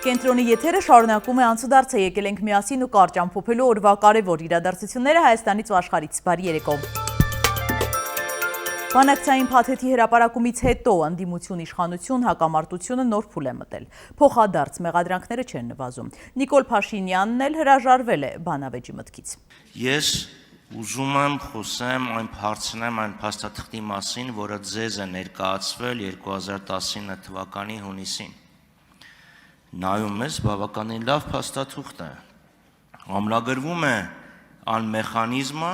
Կենտրոնի եթերը շարունակում է անցուդարձ է եկել ենք միասին ու կարճ ամփոփելու օրվա կարևոր իրադարձությունները Հայաստանից ու աշխարհից։ Բարի երեկո։ Բանակցային փաթեթի հրապարակումից հետո ընդդիմություն իշխանություն հակամարտությունը նոր փուլ է մտել։ Փոխադարձ մեղադրանքները չեն նվազում։ Նիկոլ Փաշինյանն էլ հրաժարվել է բանավեճի մտքից։ Ես ուզում եմ խոսեմ այն փաստաթղթի մասին, որը ձեզ է ներկայացվել 2019 թվականի հունիսին։ Նայում ես բավականին լավ փաստաթուղթ է, ամրագրվում է այն մեխանիզմը,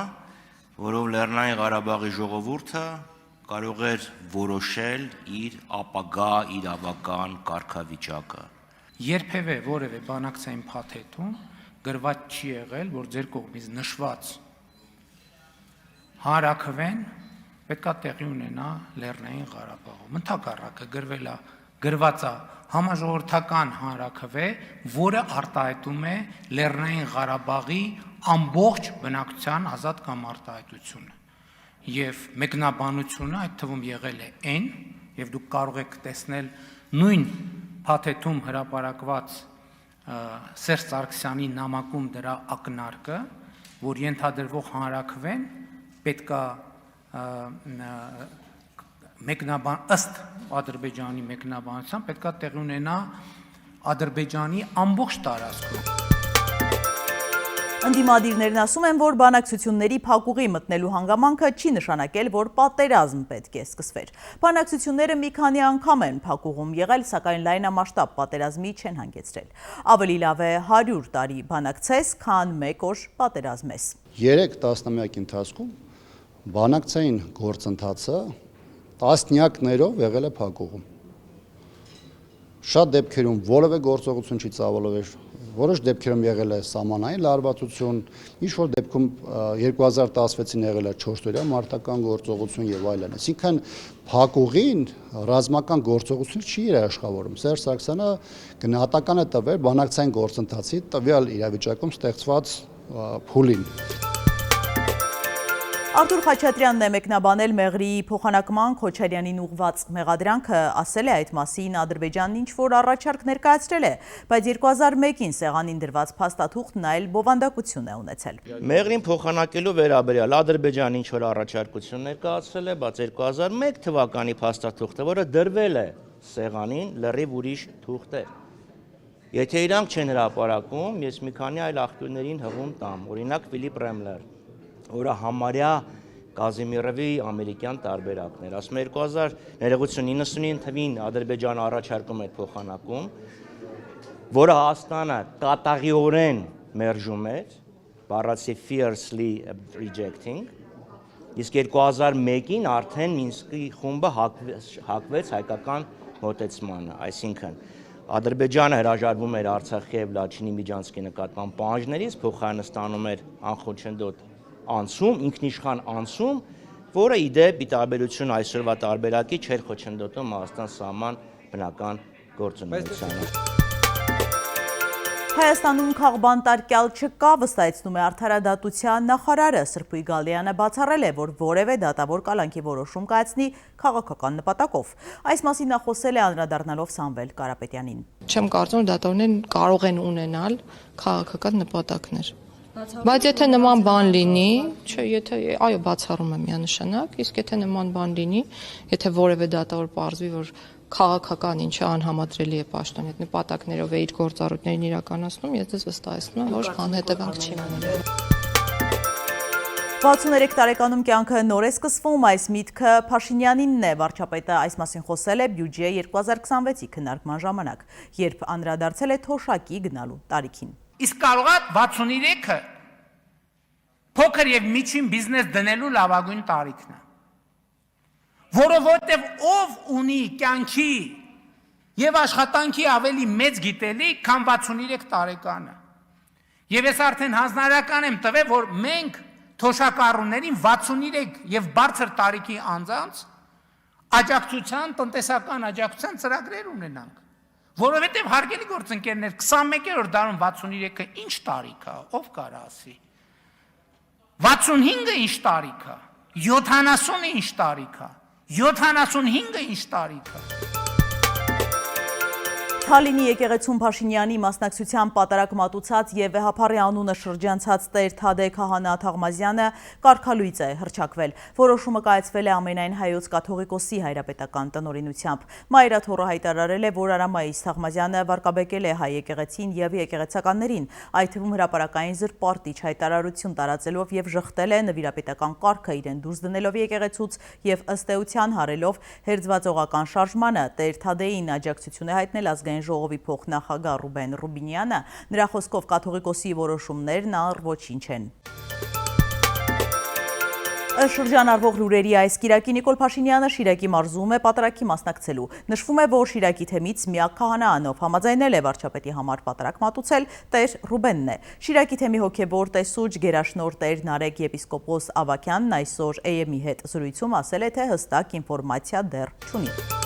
որով Լեռնային Ղարաբաղի ժողովուրդը կարող էր որոշել իր ապագա իրավական կարգավիճակը։ Երբևէ որևէ բանակցային փաթեթում գրված չի եղել, որ ձեր կողմից նշված հանրաքվեն պետքա տեղի ունենա Լեռնային Ղարաբաղում։ Ընդհակառակը գրված է համաժողովրդական հանրաքվե, որը արտահայտում է Լեռնային Ղարաբաղի ամբողջ բնակչության ազատ կամ արտահայտությունը։ Եվ մեկնաբանությունը այդ թվում եղել է այն, եւ դուք կարող եք տեսնել նույն փաթեթում հրապարակված Սերժ Սարգսյանի նամակում դրա ակնարկը, որ ենթադրվող հանրաքվեն պետքա ըստ Ադրբեջանի մեկնաբանության պետքա տեղի ունենա Ադրբեջանի ամբողջ տարածքում։ Ընդդիմադիրներն ասում են, որ բանակցությունների փակուղի մտնելու հանգամանքը չի նշանակել, որ պատերազմ պետք է սկսվեր։ Բանակցությունները մի քանի անգամ են փակուղում եղել, սակայն լայնամասշտաբ պատերազմի չեն հանգեցրել։ Ավելի լավ է 100 տարի բանակցես, քան 1 օր պատերազմես։ 3 տասնամյակի ընթացքում բանակցային գործընթացը տասնյակներով եղել է փակուղում։ Շատ դեպքերում որևէ գործողություն չի ծավալվել, որոշ դեպքերում եղել է սահմանային լարվածություն, ինչ-որ դեպքում 2016-ին եղել է 4-օրյա մարտական գործողություն եւ այլն։ Այսինքն փակուղին ռազմական գործողություն չի երաշխավորում։ Սերժ Սարգսյանը գնահատական է տվել բանակցային գործընթացի տվյալ իրավիճակում ստեղծված փուլին։ Արտուր Խաչատրյանն է մեկնաբանել Մեղրիի փոխանակման Քոչարյանին ուղղված մեղադրանքը, ասել է այդ մասին Ադրբեջանն ինչ-որ առաջարկ ներկայացրել է, բայց 2001-ին սեղանին դրված փաստաթուղթն այլ բովանդակություն է ունեցել։ Մեղրին փոխանակելու վերաբերյալ Ադրբեջանը ինչ-որ առաջարկություն ներկայացրել է, բայց 2001 թվականի փաստաթուղթը, որը դրվել է սեղանին, լրիվ ուրիշ թուղթ է։ Եթե իրանք չեն հրապարակում, ես մի քանի այլ աղբյուրներին հղում տամ, օրինակ Ֆիլիպ Ռեմլեր, որը համարյա Կազիմիրովի ամերիկյան տարբերակներ, ասում է 2099 թվին Ադրբեջանը առաջարկում է փոխանակում, որը Հայաստանը կատաղիորեն մերժում էր, բառացի fiercely rejecting, իսկ 2001-ին արդեն Մինսկի խումբը հակվեց հայկական մոտեցմանը, այսինքն Ադրբեջանը հրաժարվում էր Արցախի եւ Լաչինի Միջանցքի նկատմամբ պահանջներից, փոխարենը ստանում էր անխոչնդոտ անցում, ինքնիշխան անցում, որը ի դեպ ի տարբերություն այսօրվա տարբերակի չէր խոչընդոտում Հայաստան սահման բնական գործունեությանը։ Հայաստանում քաղբանտարկյալ չկա, վստահեցնում է Արդարադատության նախարարը։ Սրբույգ Գալյանը բացառել է, որ որևէ դատավոր կալանքի որոշում կայացնի քաղաքական նպատակով։ Այս մասին նա խոսել է անդրադառնալով Սամվել Կարապետյանին։ Չեմ կարծում, որ դատավորներն կարող են ունենալ քաղաքական նպատակներ։ Բայց եթե նման բան լինի, այո, բացառում եմ միանշանակ, իսկ եթե նման բան լինի, եթե որևէ դատավոր պարզվի, որ քաղաքական ինչը անհամադրելի է պաշտոնի հետ նպատակներով է իր գործառույթներն իրականացնում, ես դες վստահեցնում եմ, որ անհետևանք չի մնում։ 63 տարեկանում կյանքը նոր է սկսվում, այս միտքը Փաշինյանինն է, վարչապետը այս մասին խոսել է բյուջե 2026-ի քննարկման ժամանակ, երբ անդրադարձել է թոշակի գնալու տարիքին։ Իսկ կարող է 63-ը փոքր եւ միջին բիզնես դնելու լավագույն տարիքն է։ Որովհետեւ ով ունի կյանքի եւ աշխատանքի ավելի մեծ գիտելիք, քան 63 տարեկանը։ Եվ ես արդեն հանձնարարական եմ տվել, որ մենք թոշակառուներին 63 եւ բարձր տարիքի անձանց աջակցության, տնտեսական աջակցության ծրագրեր ունենանք։ Որովհետև հարգելի գործընկերներ, 21-րդ դարում 63-ը ինչ տարիք է, ով կարա ասի։ 65-ը ինչ տարիք է, 70-ը ինչ տարիք է, 75-ը ինչ տարիք է։ Թալինի եկեղեցում Փաշինյանի մասնակցությամբ պատարագ մատուցած եւ վեհապարի անունը շրջանցած Տեր Թադե Քահանա Թաղմազյանը կարգալույծ է հռչակվել։ Որոշումը կայացվել է ամենայն հայոց կաթողիկոսի հայրապետական տնօրինությամբ։ Մայրաթորը հայտարարել է, որ Արամայիս Թաղմազյանը վարկաբեկել է հայ եկեղեցին եւ եկեղեցականներին, այդ թվում հրապարակային զրպարտիչ հայտարարություն տարածելով եւ ժխտել է նվիրապետական կարգը իրեն դուրս դնելով եկեղեցուց եւ ըստ էության հարելով հերձվածողական շարժմանը։ Տեր Թադեին աջակցություն է հայտնել ազգային ժողովի փոխնախագահ Ռուբեն Ռուբինյանը, նրա խոսքով կաթողիկոսի որոշումներն առ ոչինչ են։ Շրջանառվող լուրերի այս կիրակի Նիկոլ Փաշինյանը Շիրակի մարզում է պատարագի մասնակցելու։ Նշվում է, որ Շիրակի թեմից միակ քահանաանով համաձայնել է վարչապետի համար պատարագ մատուցել Տեր Ռուբենն է։ Շիրակի թեմի հոգեբոր տեսուչ գերաշնորհ Տեր Նարեկ եպիսկոպոս Ավակյանն այսօր AM-ի հետ զրույցում ասել է, թե հստակ ինֆորմացիա դեռ չունի։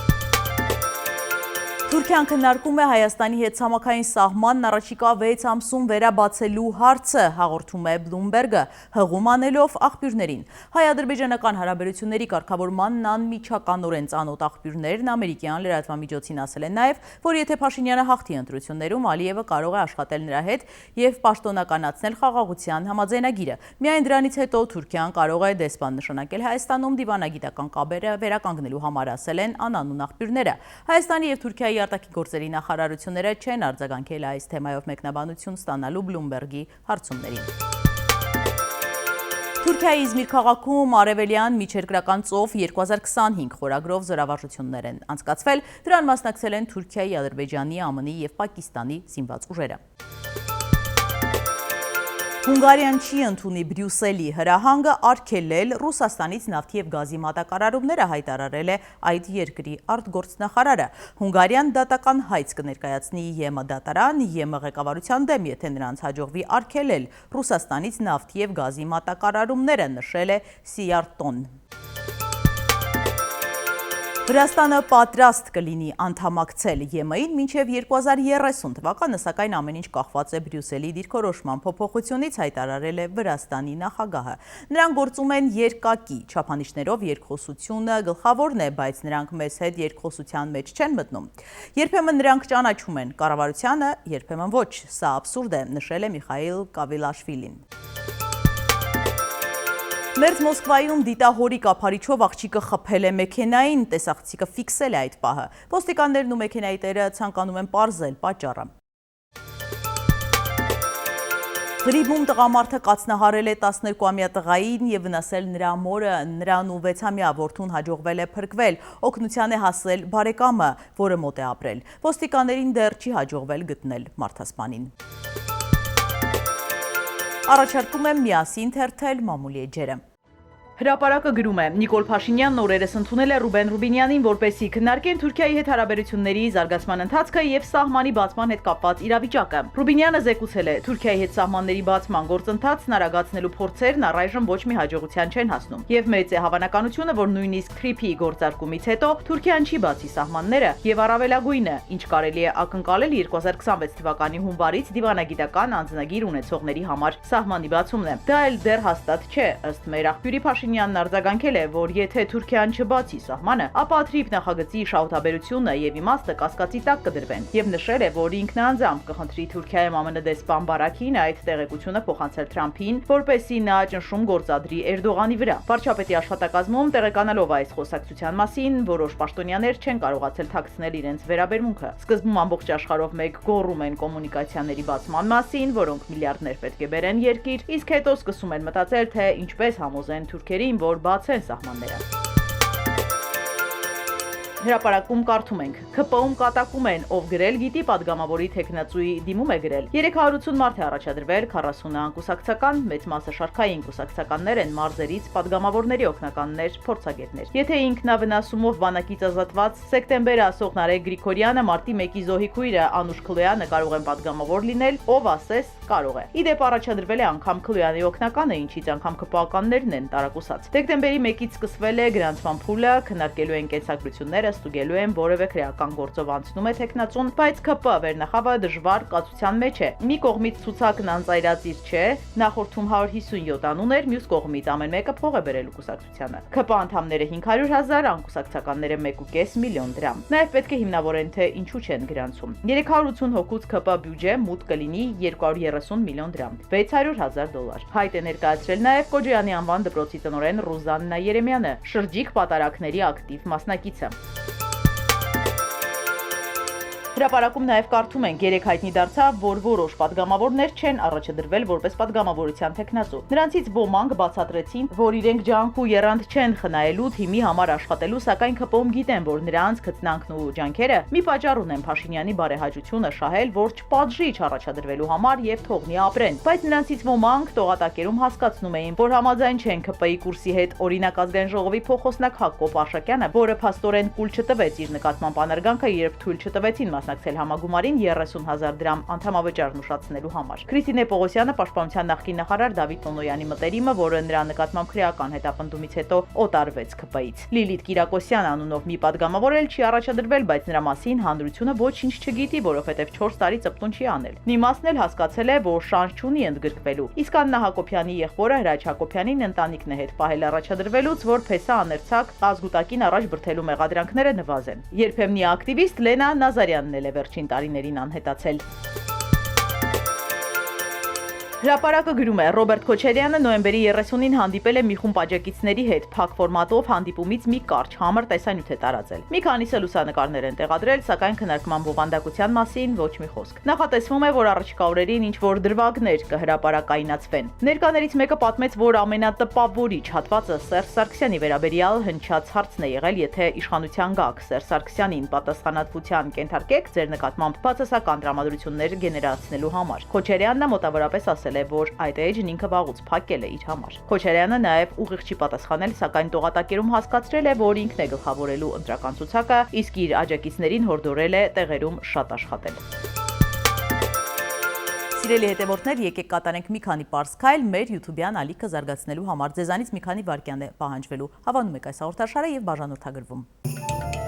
Թուրքիան քննարկում է Հայաստանի հետ ցամաքային սահմանն առաջիկա 6 ամսում վերաբացելու հարցը, հաղորդում է Bloomberg-ը, հղում անելով աղբյուրներին։ Հայ-ադրբեջանական հարաբերությունների կարգավորմանն անմիջականորեն ծանոթ աղբյուրներն ամերիկյան լրատվամիջոցին ասել են նաև, որ եթե Փաշինյանը հաղթի ընտրություններում, Ալիևը կարող է աշխատել նրա հետ եւ պաշտոնականացնել խաղաղության համաձայնագիրը։ Միայն դրանից հետո Թուրքիան կարող է դեսպան նշանակել Հայաստանում դիվանագիտական կապերը վերականգնելու համար, ասել են անանուն աղբյուրները։ Հայաստանի եւ Թուրքիայի արտաքին գործերի նախարարությունները չեն արձագանքել այս թեմայով մեկնաբանություն ստանալու Bloomberg-ի հարցումներին։ Թուրքիայի Իզմիր քաղաքում Արևելյան միջերկրական ծով 2025 խորագրով զորավարժություններ են անցկացվել, դրան մասնակցել են Թուրքիայի, Ադրբեջանի, ԱՄՆ-ի եւ Պակիստանի զինված ուժերը։ Հունգարիան չի ընդունի Բրյուսելի հրահանգը արգելել Ռուսաստանից նավթի եւ գազի մատակարարումները, հայտարարել է այդ երկրի արտգործնախարարը։ Հունգարիան դատական հայց կներկայացնի ԵՄ դատարան, ԵՄ ղեկավարության դեմ, եթե նրանց հաջողվի արգելել Ռուսաստանից նավթի եւ գազի մատակարարումները, նշել է Սիարտոն։ Վրաստանը պատրաստ կլինի անդամակցել ԵՄ-ին մինչև 2030 թվականը, սակայն ամեն ինչ կախված է Բրյուսելի դիրքորոշման փոփոխությունից, հայտարարել է Վրաստանի նախագահը։ Նրանք գործում են երկակի չափանիշներով, երկխոսությունը գլխավորն է, բայց նրանք մեզ հետ երկխոսության մեջ չեն մտնում։ Երբեմն նրանք ճանաչում են կառավարությանը, երբեմն ոչ, սա աբսուրդ է, նշել է Միխայիլ Կավիլաշվիլին։ Մերձ Մոսկվայում դիտահորի կափարիչով աղջիկը խփել է մեքենային, տեսախցիկը ֆիքսել է այդ պահը։ Ոստիկաններն ու մեքենայի տերը ցանկանում են պարզել պատճառը։ Ղրիբում տղամարդը կացնահարել է 12-ամյա տղային եւ վնասել նրա մորը, նրան ու 6-ամյա որդուն հաջողվել է փրկվել, օգնության է հասել բարեկամը, որը մոտ է ապրել։ Ոստիկաններին դեռ չի հաջողվել գտնել մարդասպանին։ Առաջարկում եմ միասին թերթել մամուլի էջերը։ Հրապարակը գրում է. Նիկոլ Փաշինյանն օրերս ընդունել է Ռուբեն Ռուբինյանին, որպեսզի քննարկեն Թուրքիայի հետ հարաբերությունների զարգացման ընթացքը եւ սահմանի բացման հետ կապված իրավիճակը։ Ռուբինյանը զեկուցել է, Թուրքիայի հետ սահմանների բացման գործընթացն արագացնելու փորձերն առայժմ ոչ մի հաջողության չեն հասնում։ Եվ մեծ է հավանականությունը, որ նույնիսկ Թրիփի գործարկումից հետո Թուրքիան չի բացի սահմանները եւ առավելագույնը, ինչ կարելի է ակնկալել 2026 թվականի հունվարից դիվանագիտական անձնագիր ունեցողների համար սահմանի բացումն է։ Դա էլ դեռ հաստատ չէ, ըստ մեր աղբյուրի Փաշինյանն արձագանքել է, որ եթե Թուրքիան չբացի սահմանը, ապա Թրիփ նախագծի շահութաբերությունը եւ իմաստը կասկածի տակ կդրվեն եւ նշել է, որ ինքն անձամբ կխնդրի Թուրքիայում ԱՄՆ դեսպան Բարաքին այդ տեղեկությունը փոխանցել Թրամփին, որպեսզի նա ճնշում գործադրի Էրդողանի վրա։ Վարչապետի աշխատակազմում տեղեկանալով այս խոսակցության մասին, որոշ պաշտոնյաներ չեն կարողացել թաքցնել իրենց վերաբերմունքը։ Սկզբում ամբողջ աշխարհով մեկ գոռում են կոմունիկացիաների բացման մասին, որոնք միլիարդներ պետք է բերեն երկիր, իսկ հետո սկսում են մտածել, թե ինչպես համոզեն թուրքերին, որ բացեն սահմանները։ Հրապարակում կարդում ենք. ՔՊ-ում կատակում են, ով գրել գիտի պատգամավորի թեկնածուի դիմում է գրել։ 380 մարդ է առաջադրվել, 40-ը անկուսակցական, մեծ մասը շարքային կուսակցականներ են, մարզերից պատգամավորների օգնականներ, փորձագետներ։ Եթե ինքնավնասումով բանակից ազատված սեպտեմբեր ասող Նարեկ Գրիգորյանը, մարտի 1-ի զոհի քույրը Անուշ Քլոյանը կարող են պատգամավոր լինել, ով ասես կարող է։ Իդեպ առաջադրվել է անգամ Քլոյանի օգնականը, ինչից անգամ ԿՊԱ-ականներն են տարակուսած։ Դեկտեմբերի 1-ից սկսվել է գրանցման փուլը, քննարկելու են կենսագրությունները, ստուգելու են որևէ քրեական գործով անցնում է տեխնացուն, բայց ԿՊ վերնախավը դժվար կացության մեջ է։ Մի կողմից ցուցակն անծայրածիր չէ, նախորդում 157 անուն էր, մյուս կողմից ամեն մեկը փող է բերելու կուսակցությանը։ ԿՊ անդամները 500,000, անկուսակցականները 1.5 միլիոն դրամ։ Նաև պետք է հիմնավորեն, թե ինչու չեն գրանցում։ 380 հոգուց ԿՊ բյուջե մուտք կլինի 230 միլիոն դրամ, $600,000։ Հայտ է ներկայացրել նաև Կոջոյանի անվան դպրոցի տնօրեն Ռուզաննա Երեմյանը, շրջիկ պատարակների ակտիվ մասնակիցը։ Հրապարակում նաև կարդում ենք, երեք հայտնի դարձավ, որ որոշ падգամավորներ չեն առաջադրվել որպես падգամավորության տեխնացու։ Նրանցից ոմանք բացատրեցին, որ իրենք ջանք ու եռանդ չեն խնայելու թիմի համար աշխատելու, սակայն ԿՊ-ում գիտեն, որ նրանց քծնանքն ու ջանքերը մի պատճառ ունեն Փաշինյանի բարեհաճությունը շահել, որ չպատժի չառաջադրվելու համար եւ թողնի ապրեն։ Բայց նրանցից ոմանք տողատակերում հասկացնում էին, որ համաձայն չեն ԿՊ-ի կուրսի հետ։ Օրինակ Ազգային ժողովի փոխոսնակ Հակոբ Արշակյանը, որը փաստորեն կուլ չտվեց իր նկատմամբ անարգանքը, երբ թույլ չտվեցին մասնակցել համագումարին 30,000 դրամ անդամավճար նշացնելու համար։ Քրիստինե Պողոսյանը պաշտպանության նախկին նախարար Դավիթ Տոնոյանի մտերիմը, որը նրա նկատմամբ քրեական հետապնդումից հետո օտարվեց ԿՊ-ից։ Լիլիթ Կիրակոսյան անունով մի падգամավոր էլ չի առաջադրվել, բայց նրա մասին հանրությունը ոչինչ չգիտի, որովհետև 4 տարի ծպտուն չի անել։ Նիմասն էլ հասկացել է, որ շանս չունի ընդգրկվելու։ Իսկ Աննա Հակոբյանի եղբորը Հրաչ Հակոբյանին ընտանիքն է հետ պահել առաջադրվելուց, որ փեսա աներցակ ազգուտակին առաջ բրթելու մեղադրանքները նվազեն։ Երբեմնի ակտիվիստ Լենա Նազարյանն էլ է վերջին տարիներին անհետացել։ Հրապարակը գրում է, Ռոբերտ Քոչարյանը նոյեմբերի 30-ին հանդիպել է մի խումբ աջակիցների հետ, փակ ֆորմատով հանդիպումից մի կարճ համր տեսանյութ է տարածել։ Մի քանիսը լուսանկարներ են տեղադրել, սակայն քննարկման բովանդակության մասին ոչ մի խոսք։ Նախատեսվում է, որ առաջիկա օրերին ինչ-որ դրվագներ կհրապարակայնացվեն։ Ներկաներից մեկը պատմեց, որ ամենատպավորիչ հատվածը Սերժ Սարգսյանի վերաբերյալ հնչած հարցն է եղել, եթե իշխանության գաք Սերժ Սարգսյանին պատասխանատվության կենթարկեք ձեր նկատմամբ բացասական տրամադրություններ գեներացնելու համար։ Քոչարյանն մոտավորապես ասել է, որ այդ էջն ինքը վաղուց փակել է իր համար։ Քոչարյանը նաև ուղիղ չի պատասխանել, սակայն տողատակերում հասկացրել է, որ ինքն է գլխավորելու ընտրական ցուցակը, իսկ իր աջակիցներին հորդորել է տեղերում շատ աշխատել։ Սիրելի հետևորդներ, եկեք կատարենք մի քանի պարզ քայլ մեր YouTube-յան ալիքը զարգացնելու համար։ Ձեզանից մի քանի վայրկյան է պահանջվելու։ Հավանում եք այս հաղորդաշարը եւ բաժանորդագրվում։